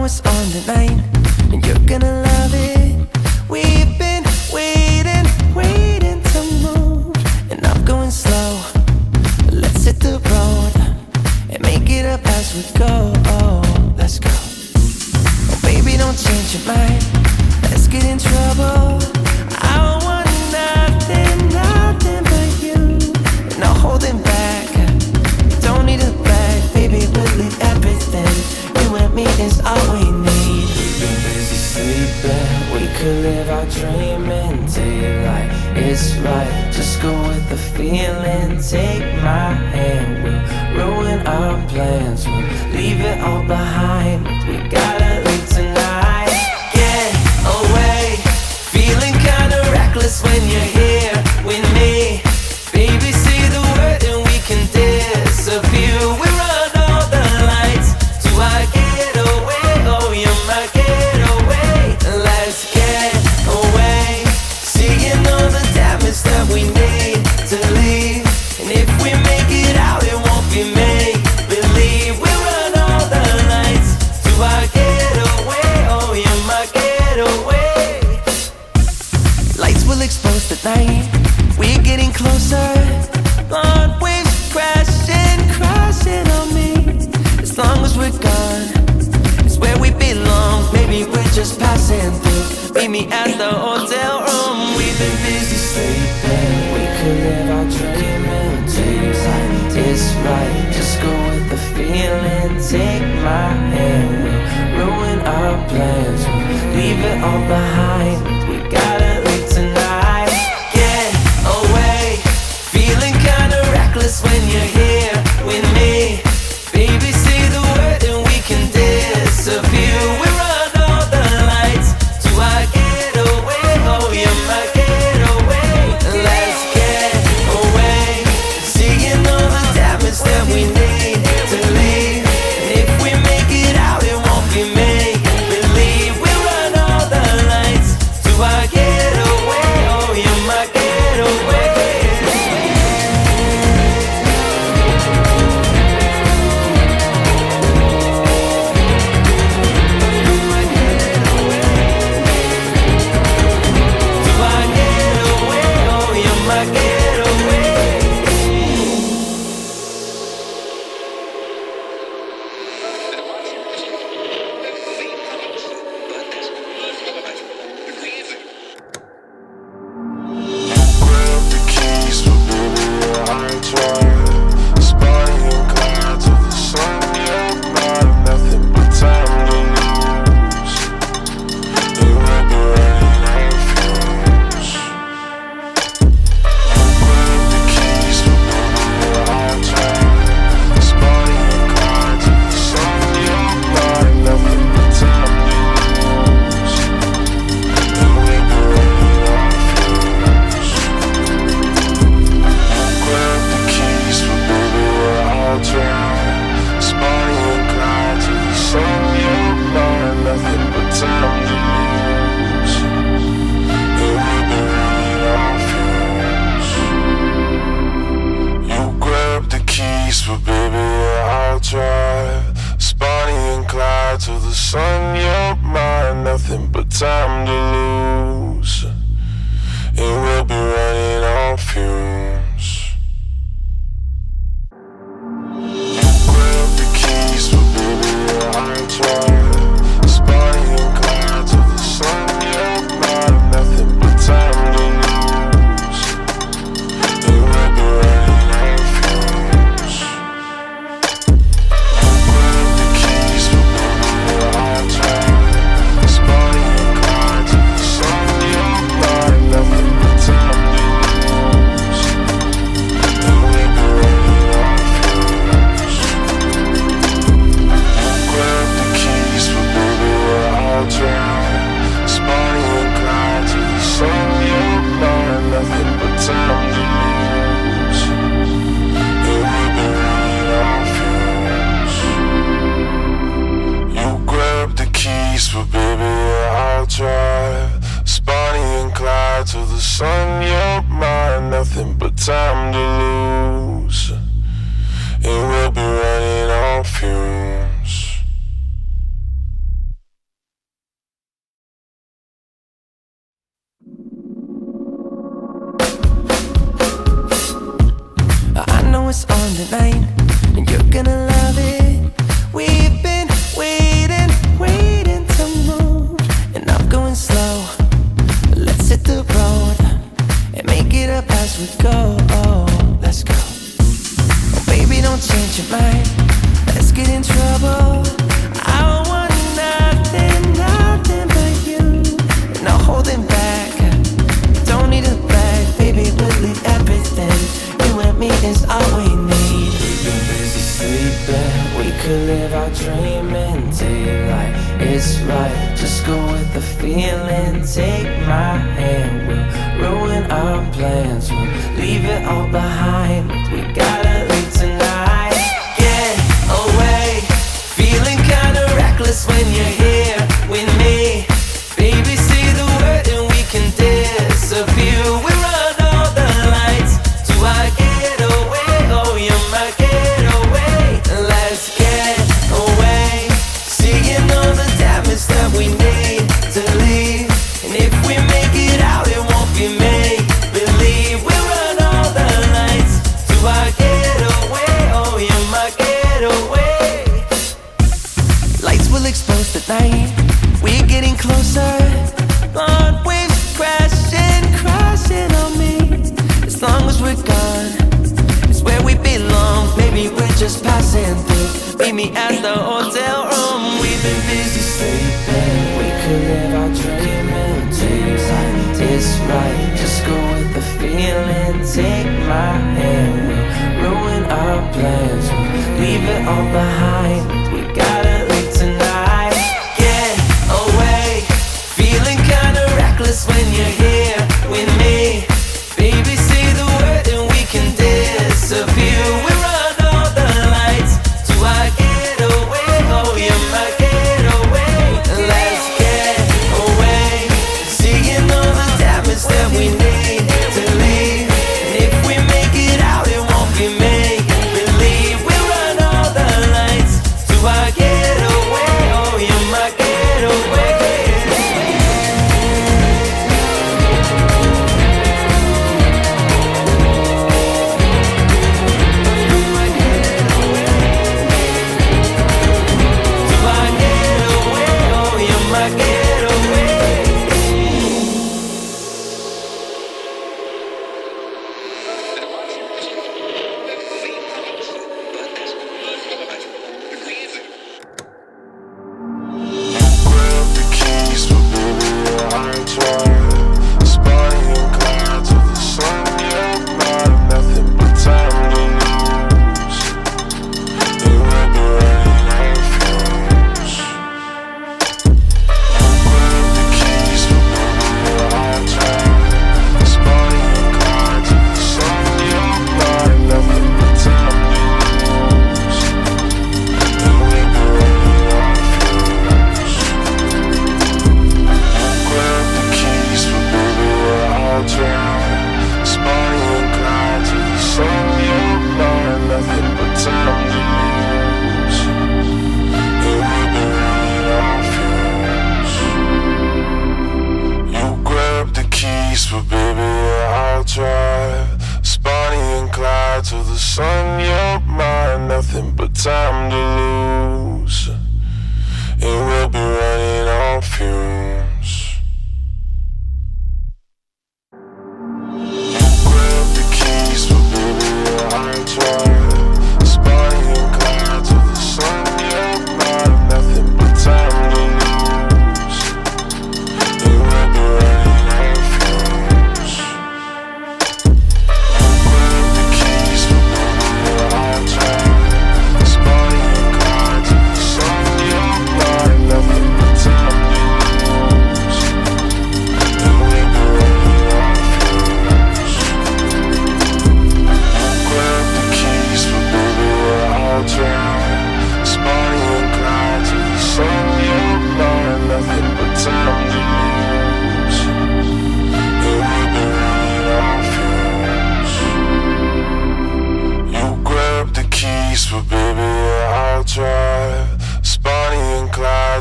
what's on tonight, and you're gonna love it. We've been waiting to move, and I'm going slow. Let's hit the road and make it up as we go. Oh, let's go. Oh, baby, don't change your mind. Let's get in trouble. I want nothing but you. No holding back. Don't need a bag, baby. We'll leave everything. You and me is all we need. We've been busy sleeping. We could live our dream in daylight. It's right. Just go with the feeling. Take my hand. We'll ruin our plans. We'll leave it all behind. We gotta leave tonight. Get away. Feeling kinda reckless when you're here with me. Baby, say the word and we can disappear. We run all the lights to our getaway. Oh, you're my getaway. Let's get away. Seeing all the damage that we need to leave. And if we make it out, it won't be make believe. We run all the lights to our getaway. Oh, you're my getaway. Lights will expose the night. We're getting closer. Blonde waves crashing on me. As long as we're gone, it's where we belong. Maybe we're just passing through. Meet me at the hotel room. We've been busy sleeping. We could live our dream in daylight. It's right. Just go with the feeling. Take my hand. We'll ruin our plans. We'll leave it all behind. We gotta leave tonight. Get away. Feeling kinda reckless when you're here with me. Baby, say the word and we can disappear. We run all the lights to our getaway. Oh, you're my getaway. Let's get away. Seeing all the damage that we need to leave. And if we make it out, it won't be make believe. We run all the lights to our getaway. Oh, you're my getaway. know it's on tonight, and you're gonna love it. We've been waiting, waiting to move, and I'm going slow. Let's hit the road and make it up as we go. Let's go. Oh, baby, don't change your mind. Let's get in trouble. I want nothing, nothing but you. No holding back. Don't need a bag, baby, we'll leave everything. You and me is all we need. We've been busy sleeping. We could live our dream in daylight. It's right, just go with the feeling. Take my hand, we'll ruin our plans. We'll leave it all behind. We gotta leave tonight. Get away, feeling kinda reckless when you're here with me. Baby, say the word and we can disappear. We run all the lights to our getaway. Oh, you're my getaway. Let's get away, seeing all the damage that we need to leave. And if we make it out, it won't be make believe. We run all the lights to our getaway. Oh, you're my getaway. Lights will expose the night. We're getting closer. Blonde waves crashing, crashing on me. As long as we're gone, it's where we belong. Maybe we're just passing through. Meet me at the hotel room. We've been busy sleeping. We could live our dream in daylight. It's right, just go with the feeling. Take my hand, we'll ruin our plans. We'll leave it all behind. We gotta leave tonight. Get away, feeling kinda reckless when you're here with me. Baby, say the word and we can disappear. We run all the lights to our getaway. Oh, you're my getaway. Let's get away, seeing all the damage that we need to leave. And if we make it out, it won't be make believe. We run all the lights to our getaway. Oh, you're my getaway.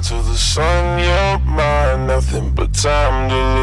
Till the sun, you're mine, nothing but time to